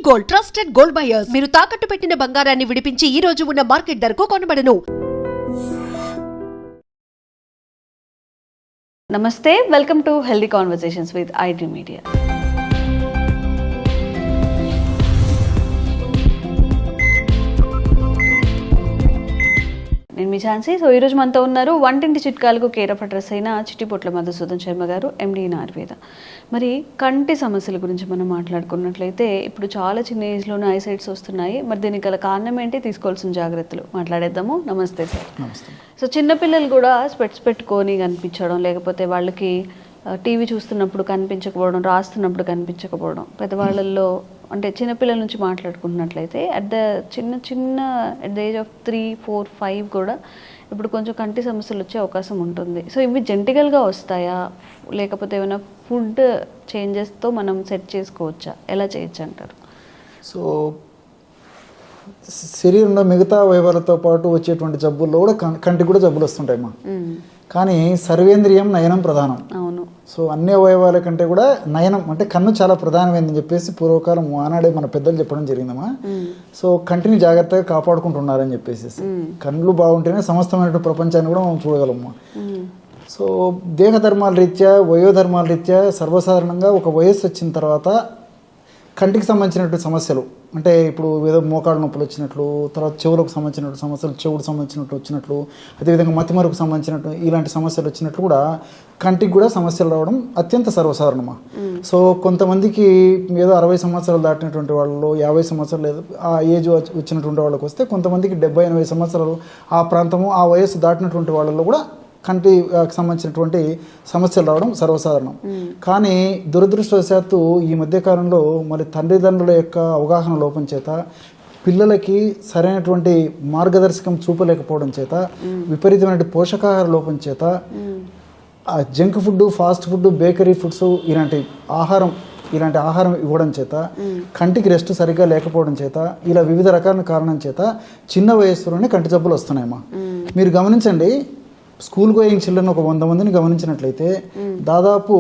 Gold trusted gold buyers మీరు తాకట్టు పెట్టిన బంగారాన్ని విడిపించి ఈ రోజు ఉన్న మార్కెట్ ధరకు కొనబడను. నమస్తే, welcome to healthy conversations with iDream media. నేను మీ ఛాన్సీ. సో ఈరోజు మనతో ఉన్నారు వంటింటి చిట్కాలకు కేర్ ఆఫ్ అడ్రస్ అయిన చిట్టిపొట్ల మధుసూదన్ శర్మ గారు, ఎండి ఇన్ ఆయుర్వేద. మరి కంటి సమస్యల గురించి మనం మాట్లాడుకున్నట్లయితే ఇప్పుడు చాలా చిన్న ఏజ్లోనే ఐసైట్స్ వస్తున్నాయి. మరి దీనికి గల కారణం ఏంటి, తీసుకోవాల్సిన జాగ్రత్తలు మాట్లాడేద్దాము. నమస్తే సార్. సో చిన్నపిల్లలు కూడా స్పెట్స్ పెట్టుకొని కనిపించడం, లేకపోతే వాళ్ళకి టీవీ చూస్తున్నప్పుడు కనిపించకపోవడం, రాస్తున్నప్పుడు కనిపించకపోవడం, పెద్దవాళ్ళల్లో అంటే చిన్నపిల్లల నుంచి మాట్లాడుకుంటున్నట్లయితే అట్ ద ఏజ్ ఆఫ్ 3, 4, 5 కూడా ఇప్పుడు కొంచెం కంటి సమస్యలు వచ్చే అవకాశం ఉంటుంది. సో ఇవి జెంటికల్గా వస్తాయా, లేకపోతే ఏమైనా ఫుడ్ చేంజెస్తో మనం సెట్ చేసుకోవచ్చా, ఎలా చేయొచ్చు అంటారు? సో శరీరంలో మిగతా అవయవాలతో పాటు వచ్చేటువంటి జబ్బుల్లో కూడా కంటికి కూడా జబ్బులు వస్తుంటాయి మా. కానీ సర్వేంద్రియం నయనం ప్రధానం. అవును. సో అన్ని అవయవాల కంటే కూడా నయనం అంటే కన్ను చాలా ప్రధానమైందని చెప్పేసి పూర్వకాలం ఆనాడే మన పెద్దలు చెప్పడం జరిగిందమ్మా. సో కంటిని జాగ్రత్తగా కాపాడుకుంటున్నారని చెప్పేసి, కళ్ళు బాగుంటేనే సమస్తమైన ప్రపంచాన్ని కూడా మనం చూడగలము. సో దేహధర్మాల రీత్యా, వయోధర్మాల రీత్యా సర్వసాధారణంగా ఒక వయస్సు వచ్చిన తర్వాత కంటికి సంబంధించినటువంటి సమస్యలు అంటే ఇప్పుడు ఏదో మోకాడు నొప్పులు వచ్చినట్లు, తర్వాత చెవులకు సంబంధించినటువంటి సమస్యలు, చెవుకు సంబంధించినట్టు వచ్చినట్లు, అదేవిధంగా మతిమరుకు సంబంధించినట్టు ఇలాంటి సమస్యలు వచ్చినట్లు కూడా కంటికి కూడా సమస్యలు రావడం అత్యంత సర్వసాధారణమా. సో కొంతమందికి ఏదో 60 సంవత్సరాలు దాటినటువంటి వాళ్ళు, 50 సంవత్సరాలు లేదు ఆ ఏజ్ వచ్చినటువంటి వాళ్ళకి వస్తే, కొంతమందికి 70-80 సంవత్సరాలు ఆ ప్రాంతము ఆ వయస్సు దాటినటువంటి వాళ్ళలో కూడా కంటికి సంబంధించినటువంటి సమస్యలు రావడం సర్వసాధారణం. కానీ దురదృష్టవశాత్తు ఈ మధ్యకాలంలో మరి తల్లిదండ్రుల యొక్క అవగాహన లోపం చేత, పిల్లలకి సరైనటువంటి మార్గదర్శకం చూపలేకపోవడం చేత, విపరీతమైన పోషకాహార లోపం చేత, junk food, fast food, bakery foods ఇలాంటి ఆహారం ఇవ్వడం చేత, కంటికి రెస్ట్ సరిగ్గా లేకపోవడం చేత, ఇలా వివిధ రకాల కారణం చేత చిన్న వయస్సులోనే కంటి జబ్బులు వస్తున్నాయమ్మా. మీరు గమనించండి, స్కూల్ గోయింగ్ చిల్డ్రన్ ఒక 100 మందిని గమనించినట్లయితే దాదాపు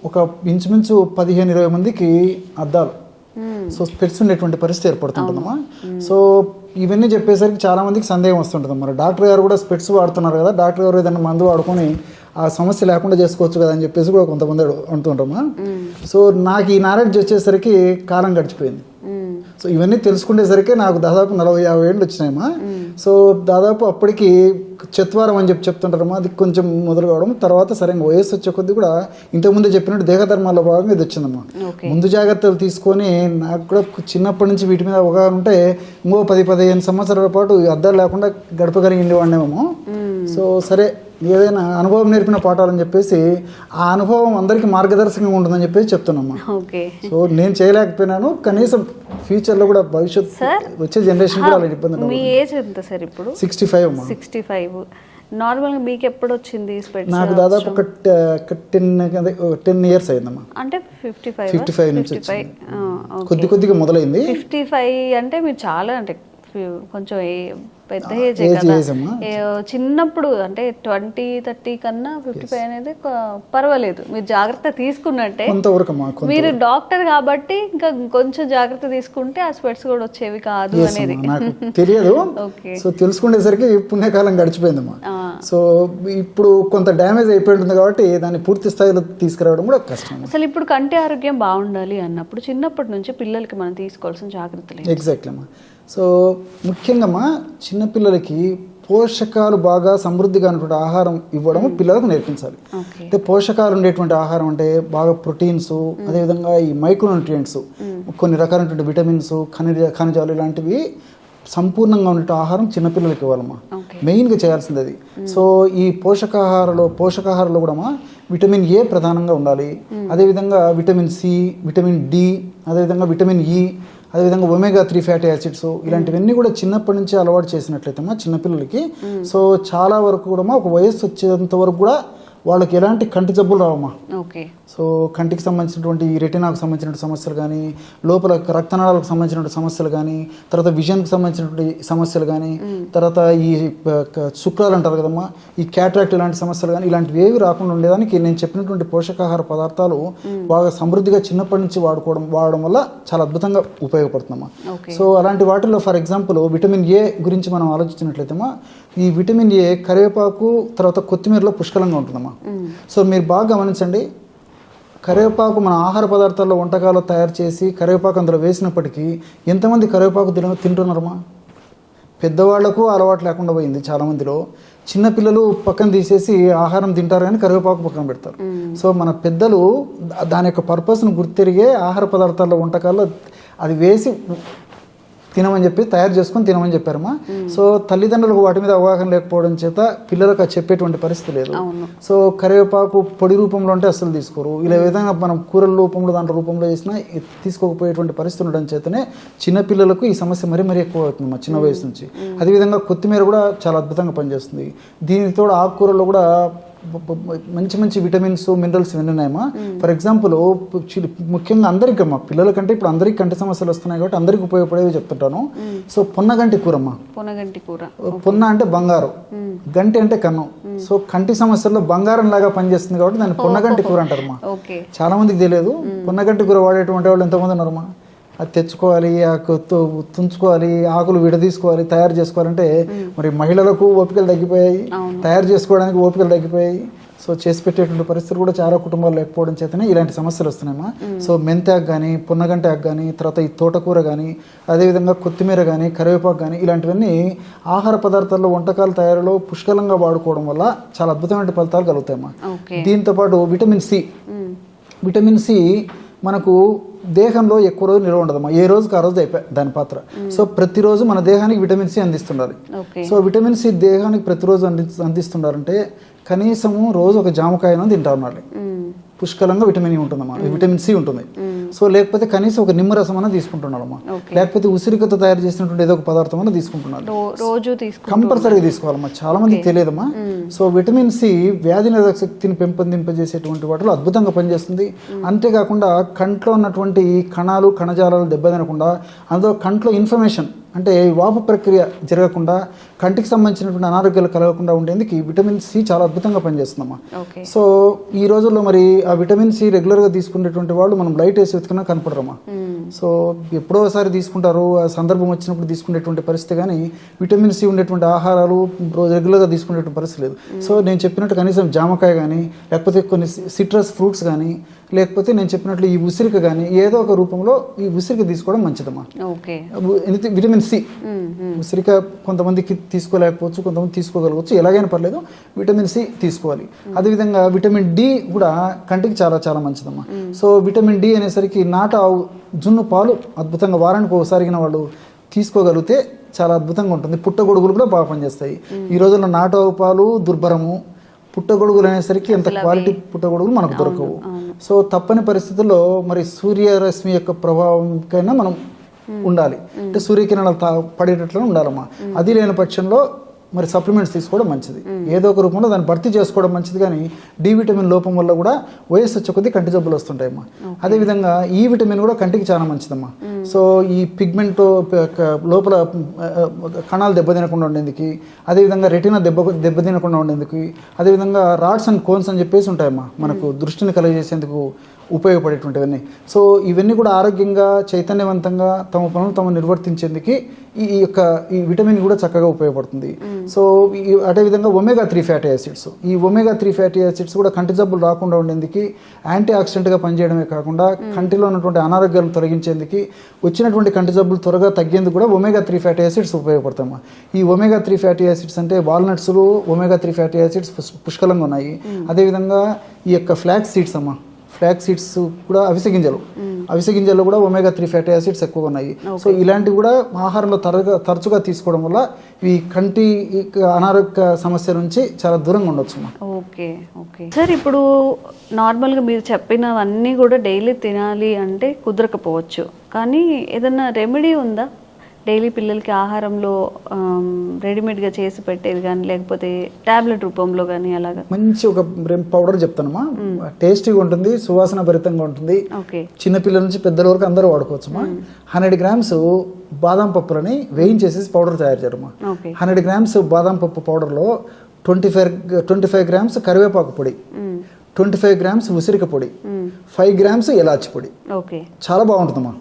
ఒక ఇంచుమించు 15-20 మందికి అద్దాలు, సో స్పెట్స్ ఉండేటువంటి పరిస్థితి ఏర్పడుతుంటుందమ్మా. సో ఇవన్నీ చెప్పేసరికి చాలా మందికి సందేహం వస్తుంటుంది. మరి డాక్టర్ గారు కూడా స్పెట్స్ వాడుతున్నారు కదా, డాక్టర్ గారు ఏదైనా మందు వాడుకొని ఆ సమస్య లేకుండా చేసుకోవచ్చు కదా అని చెప్పేసి కూడా కొంతమంది అంటుంటామా. సో నాకు ఈ నాలెడ్జ్ వచ్చేసరికి కాలం గడిచిపోయింది. సో ఇవన్నీ తెలుసుకునేసరికి నాకు దాదాపు 40-50 ఏళ్ళు వచ్చినాయమ్మా. సో దాదాపు అప్పటికి చత్వారం అని చెప్తుంటారమ్మా, అది కొంచెం మొదలు కావడం, తర్వాత సరైన వయస్సు వచ్చే కొద్ది కూడా ఇంతకుముందే చెప్పినట్టు దేహధర్మాల్లో భాగంగా ఇది వచ్చిందమ్మా. ముందు జాగ్రత్తలు తీసుకొని నాకు కూడా చిన్నప్పటి నుంచి వీటి మీద అవగాహన ఉంటే ఇంకో 10-15 సంవత్సరాల పాటు అద్దాలు లేకుండా గడపగలిగి వాడినేమో. సో సరే, ఏదైనా అనుభవం నేర్పిన పాఠాలని చెప్పేసి ఆ అనుభవం అందరికీ మార్గదర్శకంగా ఉంటుందని చెప్పేసి చెప్తున్నామ్మా. సో నేను చేయలేకపోయినాను, కనీసం ఫ్యూచర్లో కూడా భవిష్యత్ వచ్చే జనరేషన్ కూడా అలా ఇబ్బంది. మీ ఏజ్ ఎంత సార్ ఇప్పుడు? 65 అమ్మా. 65. నార్మల్గా మీకు ఎప్పుడు వచ్చింది స్పెట్స్? నాకు దాదాపు ఒక 10 ఇయర్స్ అయిందమ్మా. అంటే 55 నుంచి కొద్దిగా మొదలైంది. 55 అంటే మీరు చాలా అంటే కొంచెం పెద్ద ఏజ్ కదా. చిన్నప్పుడు అంటే 20-30 కన్నా 55 అనేది పర్వాలేదు, మీరు జాగ్రత్త తీసుకున్నట్టే. మీరు డాక్టర్ కాబట్టి ఇంకా కొంచెం జాగ్రత్త తీసుకుంటే ఆ స్పెట్స్ కూడా వచ్చేవి కాదు అనేది నాకు తెలియదు. సో తెలుసుకునేసరికి పుణ్యకాలం గడిచిపోయిందమ్మా. సో ఇప్పుడు కొంత డ్యామేజ్ అయిపోయింది కాబట్టి దాన్ని పూర్తి స్థాయిలో తీసుకురావడం కూడా కష్టం. అసలు ఇప్పుడు కంటి ఆరోగ్యం బాగుండాలి అన్నప్పుడు చిన్నప్పటి నుంచి పిల్లలకి మనం తీసుకోవాల్సిన జాగ్రత్తలు? ఎగ్జాక్ట్లీ అమ్మా. సో ముఖ్యంగా చిన్నపిల్లలకి పోషకాలు బాగా సమృద్ధిగా ఉన్నటువంటి ఆహారం ఇవ్వడం పిల్లలకు నేర్పించాలి. అంటే పోషకాలు ఉండేటువంటి ఆహారం అంటే బాగా ప్రోటీన్స్, అదేవిధంగా ఈ మైక్రోన్యూట్రియంట్స్, కొన్ని రకాలైనటువంటి విటమిన్స్, ఖనిజాలు ఇలాంటివి సంపూర్ణంగా ఉండే ఆహారం చిన్నపిల్లలకి ఇవ్వాలమ్మా. మెయిన్గా చేయాల్సింది అది. సో ఈ పోషకాహారంలో కూడా విటమిన్ ఏ ప్రధానంగా ఉండాలి. అదేవిధంగా విటమిన్ సి, విటమిన్ డి, అదేవిధంగా విటమిన్ ఈ, అదేవిధంగా ఒమేగా-3 ఫ్యాటీ యాసిడ్స్, ఇలాంటివన్నీ కూడా చిన్నప్పటి నుంచి అలవాటు చేసినట్లయితే చిన్నపిల్లలకి సో చాలా వరకు కూడా ఒక వయస్సు వచ్చేంత వరకు కూడా వాళ్ళకి ఎలాంటి కంటి జబ్బులు రావమ్మా. సో కంటికి సంబంధించినటువంటి ఈ రెటినాకు సంబంధించిన సమస్యలు కానీ, లోపల రక్తనాళాలకు సంబంధించినటువంటి సమస్యలు కానీ, తర్వాత విజన్కి సంబంధించినటువంటి సమస్యలు కానీ, తర్వాత ఈ శుక్రాలు అంటారు కదమ్మా, ఈ క్యాట్రాక్ట్ ఇలాంటి సమస్యలు కానీ, ఇలాంటివి ఏవి రాకుండా ఉండేదానికి నేను చెప్పినటువంటి పోషకాహార పదార్థాలు బాగా సమృద్ధిగా చిన్నప్పటి నుంచి వాడడం వల్ల చాలా అద్భుతంగా ఉపయోగపడుతుందమ్మా. సో అలాంటి వాటిల్లో ఫర్ ఎగ్జాంపుల్ విటమిన్ ఏ గురించి మనం ఆలోచించినట్లయితేమా, ఈ విటమిన్ ఏ కరివేపాకు తర్వాత కొత్తిమీరలో పుష్కలంగా ఉంటుందమ్మా. సో మీరు బాగా గమనించండి, కరివేపాకు మన ఆహార పదార్థాల్లో వంటకాలు తయారు చేసి కరివేపాకు అందులో వేసినప్పటికీ ఎంతమంది కరివేపాకు తింటున్నారమ్మా? పెద్దవాళ్లకు అలవాటు లేకుండా పోయింది చాలామందిలో. చిన్నపిల్లలు పక్కన తీసేసి ఆహారం తింటారు కానీ కరివేపాకు పక్కన పెడతారు. సో మన పెద్దలు దాని యొక్క పర్పస్ను గుర్తెరిగే ఆహార పదార్థాల్లో వంటకాల్లో అది వేసి తినమని చెప్పి తయారు చేసుకొని తినమని చెప్పారమ్మా. సో తల్లిదండ్రులకు వాటి మీద అవగాహన లేకపోవడం చేత పిల్లలకు అది చెప్పేటువంటి పరిస్థితి లేదు. సో కరివేపాకు పొడి రూపంలో అంటే అస్సలు తీసుకోరు. ఇలా విధంగా మనం కూరల రూపంలో దాంట్లో రూపంలో చేసినా తీసుకోకపోయేటువంటి పరిస్థితి ఉండడం చేతనే చిన్నపిల్లలకు ఈ సమస్య మరీ ఎక్కువ అవుతుందమ్మా చిన్న వయసు నుంచి. అదేవిధంగా కొత్తిమీర కూడా చాలా అద్భుతంగా పనిచేస్తుంది. దీనితో ఆకుకూరలో కూడా మంచి విటమిన్స్, మినరల్స్ ఇవన్నీ ఉన్నాయమ్మా. ఫర్ ఎగ్జాంపుల్ ముఖ్యంగా అందరికీ అమ్మా, పిల్లల కంటే ఇప్పుడు అందరికీ కంటి సమస్యలు వస్తున్నాయి కాబట్టి అందరికీ ఉపయోగపడేవి చెప్తుంటాను. సో పొన్నగంటి కూర అమ్మా. పొన్న అంటే బంగారం, గంటి అంటే కన్ను. సో కంటి సమస్యల్లో బంగారం లాగా పనిచేస్తుంది కాబట్టి దాన్ని పొన్నగంటి కూర అంటారమ్మా. చాలా మందికి తెలియదు. పొన్నగంటి కూర వాడేటువంటి వాళ్ళు ఎంతమంది ఉన్నారమ్మా? అది తెచ్చుకోవాలి, తుంచుకోవాలి, ఆకులు విడదీసుకోవాలి, తయారు చేసుకోవాలంటే మరి మహిళలకు ఓపికలు తగ్గిపోయాయి, తయారు చేసుకోవడానికి ఓపికలు తగ్గిపోయాయి. సో చేసి పెట్టేటువంటి పరిస్థితులు కూడా చాలా కుటుంబాలు లేకపోవడం చేతనే ఇలాంటి సమస్యలు వస్తున్నాయమ్మా. సో మెంతాకు కానీ, పున్నగంటాకు కానీ, తర్వాత ఈ తోటకూర కానీ, అదేవిధంగా కొత్తిమీర కానీ, కరివేపాకు కానీ, ఇలాంటివన్నీ ఆహార పదార్థాల్లో వంటకాల తయారీలో పుష్కలంగా వాడుకోవడం వల్ల చాలా అద్భుతమైన ఫలితాలు కలుగుతాయమ్మా. దీంతోపాటు విటమిన్ సి మనకు దేహంలో ఎక్కువ రోజు నిల్వ ఉండదమ్మా. ఏ రోజుకి ఆ రోజు అయిపోయి దాని పాత్ర. సో ప్రతిరోజు మన దేహానికి విటమిన్ సి అందిస్తుండాలి. సో విటమిన్ సి దేహానికి ప్రతిరోజు అందిస్తున్నారంటే కనీసము రోజు ఒక జామకాయను తింటా ఉండాలి. పుష్కలంగా విటమిన్ ఉంటుందమ్మా, విటమిన్ సి ఉంటుంది. సో లేకపోతే కనీసం ఒక నిమ్మరసం అన్న తీసుకుంటున్నారమ్మా, లేకపోతే ఉసిరికతో తయారు చేసినటువంటి ఏదో ఒక పదార్థం అన్న తీసుకుంటున్నారు. కంపల్సరీగా తీసుకోవాలమ్మా. చాలా మందికి తెలియదమ్మా. సో విటమిన్ సి వ్యాధి నిరోధక శక్తిని పెంపొందింపజేసేటువంటి వాటిలో అద్భుతంగా పనిచేస్తుంది. అంతేకాకుండా కంట్లో ఉన్నటువంటి కణాలు, కణజాలాలు దెబ్బతినకుండా, అందులో కంట్లో ఇన్ఫర్మేషన్ అంటే వాపు ప్రక్రియ జరగకుండా, కంటికి సంబంధించినటువంటి అనారోగ్యాలు కలగకుండా ఉండేందుకు ఈ విటమిన్ సి చాలా అద్భుతంగా పనిచేస్తుందమ్మా. సో ఈ రోజుల్లో మరి ఆ విటమిన్ సి రెగ్యులర్గా తీసుకునేటువంటి వాళ్ళు మనం లైట్ వేసి వెతుకున్నా కనపడరమ్మా. సో ఎప్పుడో ఒకసారి తీసుకుంటారు, ఆ సందర్భం వచ్చినప్పుడు తీసుకునేటువంటి పరిస్థితి, కానీ విటమిన్ సి ఉండేటువంటి ఆహారాలు రెగ్యులర్గా తీసుకునేటువంటి పరిస్థితి లేదు. సో నేను చెప్పినట్టు కనీసం జామకాయ కానీ, లేకపోతే కొన్ని సిట్రస్ ఫ్రూట్స్ కానీ, లేకపోతే నేను చెప్పినట్లు ఈ ఉసిరిక కానీ, ఏదో ఒక రూపంలో ఈ ఉసిరిక తీసుకోవడం మంచిదమ్మా. విటమిన్ సి ఉసిరిక కొంతమందికి తీసుకోలేకపోవచ్చు, కొంతమంది తీసుకోగలవచ్చు, ఎలాగైనా పర్లేదు, విటమిన్ సి తీసుకోవాలి. అదేవిధంగా విటమిన్ డి కూడా కంటికి చాలా చాలా మంచిదమ్మా. సో విటమిన్ డి అనేసరికి నాటు ఆవు జున్ను పాలు అద్భుతంగా వారానికి ఒకసారిగిన వాళ్ళు తీసుకోగలిగితే చాలా అద్భుతంగా ఉంటుంది. పుట్టగొడుగులు కూడా బాగా పనిచేస్తాయి. ఈ రోజుల్లో నాటు ఆవు పాలు దుర్భరము, పుట్టగొడుగులు అనేసరికి ఎంత క్వాలిటీ పుట్టగొడుగులు మనకు దొరకవు. సో తప్పని పరిస్థితుల్లో మరి సూర్యరశ్మి యొక్క ప్రభావంకైనా మనం ఉండాలి, అంటే సూర్యకిరణాలు పడేటట్లు ఉండాలమ్మా. అది లేని పక్షంలో మరి సప్లిమెంట్స్ తీసుకోవడం మంచిది, ఏదో ఒక రూపంలో దాన్ని భర్తీ చేసుకోవడం మంచిది. కానీ డి విటమిన్ లోపం వల్ల కూడా వయస్సు వచ్చే కొద్దీ కంటి జబ్బులు వస్తుంటాయమ్మా. అదేవిధంగా ఈ విటమిన్ కూడా కంటికి చాలా మంచిదమ్మా. సో ఈ పిగ్మెంట్ లోపల కణాలు దెబ్బతినకుండా ఉండేందుకు, అదేవిధంగా రెటినా దెబ్బతినకుండా ఉండేందుకు, అదేవిధంగా రాడ్స్ అండ్ కోన్స్ అని చెప్పేసి ఉంటాయమ్మా మనకు దృష్టిని కలిగజేసేందుకు ఉపయోగపడేటువంటివన్నీ. సో ఇవన్నీ కూడా ఆరోగ్యంగా, చైతన్యవంతంగా తమ పనులు తాము నిర్వర్తించేందుకు ఈ విటమిన్ కూడా చక్కగా ఉపయోగపడుతుంది. సో అదేవిధంగా ఒమేగా-3 ఫ్యాటీ యాసిడ్స్, ఈ ఒమేగా-3 ఫ్యాటీ యాసిడ్స్ కూడా కంటి జబ్బులు రాకుండా ఉండేందుకు యాంటీ ఆక్సిడెంట్గా పనిచేయడమే కాకుండా కంటిలో ఉన్నటువంటి అనారోగ్యాలను తొలగించేందుకు, వచ్చినటువంటి కంటి జబ్బులు త్వరగా తగ్గేందుకు కూడా ఒమేగా-3 ఫ్యాటీ యాసిడ్స్ ఉపయోగపడతామా. ఈ ఒమేగా-3 ఫ్యాటీ యాసిడ్స్ అంటే వాల్నట్స్లో ఒమేగా-3 ఫ్యాటీ యాసిడ్స్ పుష్కలంగా ఉన్నాయి. అదేవిధంగా ఈ యొక్క ఫ్లాక్స్ సీడ్స్ అమ్మా, ఫ్లాక్స్ సీడ్స్ కూడా అవిసె గింజల్లో కూడా ఒమేగా-3 ఫ్యాటీ యాసిడ్స్ ఎక్కువగా ఉన్నాయి. సో ఇలాంటివి కూడా ఆహారంలో తరచుగా తీసుకోవడం వల్ల ఈ కంటి అనారోగ్య సమస్య నుంచి చాలా దూరంగా ఉండొచ్చు. ఓకే సార్, ఇప్పుడు నార్మల్గా మీరు చెప్పినవన్నీ కూడా డైలీ తినాలి అంటే కుదరకపోవచ్చు, కానీ ఏదన్నా రెమెడీ ఉందా? డైలీ పిల్లలకి ఆహారంలో రెడీమేడ్గా చేసి పెట్టేది కానీ లేకపోతే టాబ్లెట్ రూపంలో కానీ అలాగా మంచి ఒక పౌడర్ చెప్తానమ్మా, టేస్టీగా ఉంటుంది, సువాసన భరితంగా ఉంటుంది. ఓకే. చిన్నపిల్లల నుంచి పెద్దల వరకు అందరూ వాడుకోవచ్చమ్మా. 100 గ్రామ్స్ బాదం పప్పులని వేయించేసి పౌడర్ తయారు చేయడమ్మా. 100 గ్రామ్స్ బాదం పప్పు పౌడర్లో 25 గ్రామ్స్ కరివేపాకు పొడి, 25 గ్రామ్స్ ఉసిరిక పొడి, 5 గ్రామ్స్ ఇలాచి పొడి. ఓకే. చాలా బాగుంటుందమ్మా.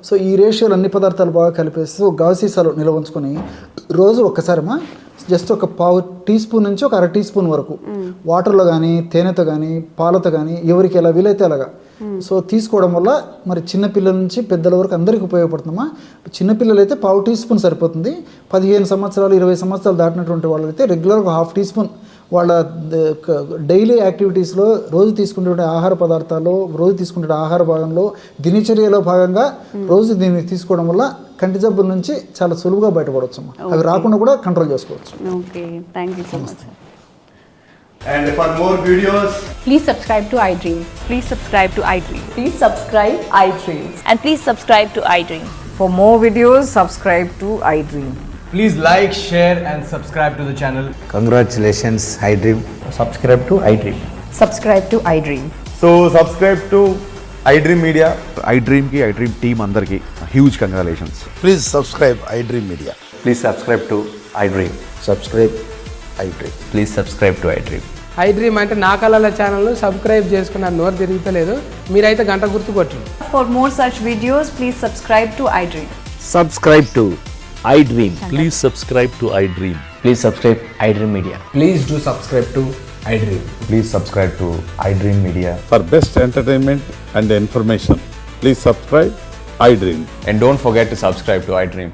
సో ఈ రేషియోలు అన్ని పదార్థాలు బాగా కలిపేసి ఒక గాజు సీసాలో నిల్వ ఉంచుకొని రోజు ఒక్కసారమ్మా జస్ట్ ఒక పావు టీ స్పూన్ నుంచి ఒక 1/2 టీ స్పూన్ వరకు వాటర్లో కానీ తేనెతో కానీ పాలతో కానీ ఎవరికి ఎలా వీలైతే అలాగా సో తీసుకోవడం వల్ల మరి చిన్నపిల్లల నుంచి పెద్దల వరకు అందరికీ ఉపయోగపడుతుందమ్మా. చిన్నపిల్లలు అయితే పావు టీ స్పూన్ సరిపోతుంది. 15 సంవత్సరాలు 20 సంవత్సరాలు దాటినటువంటి వాళ్ళైతే రెగ్యులర్గా 1/2 టీ స్పూన్ వాళ్ళ డైలీ యాక్టివిటీస్లో రోజు తీసుకునే ఆహార పదార్థాల్లో రోజు తీసుకునే ఆహార భాగంలో దినచర్యలో భాగంగా రోజు దీన్ని తీసుకోవడం వల్ల కంటి జబ్బుల నుంచి చాలా సులువుగా బయటపడవచ్చు. అవి రాకుండా కూడా కంట్రోల్ చేసుకోవచ్చు. Okay, thank you so much. And for more videos, Please subscribe to iDream. Please subscribe to iDream. Please subscribe iDream. And please subscribe to iDream. For more videos, subscribe to iDream. please like, share and subscribe to the channel. Congratulations, iDream. Subscribe to iDream. Subscribe to iDream. So subscribe to iDream Media. iDream ki iDream team andarki huge congratulations. Please subscribe iDream Media. Please subscribe to iDream. Subscribe iDream. Please subscribe to iDream. iDream అంటే నా కళల ఛానల్ను subscribe చేసుకున్నారు, నోరు తిరుగుతలేదు, మీరైతే గంట గుర్తు కొట్టండి. For more such videos, please subscribe to iDream. Subscribe to iDream. Please subscribe to iDream. Please subscribe iDream Media. Please do subscribe to iDream. Please subscribe to iDream Media. For best entertainment and information, please subscribe iDream. And don't forget to subscribe to iDream.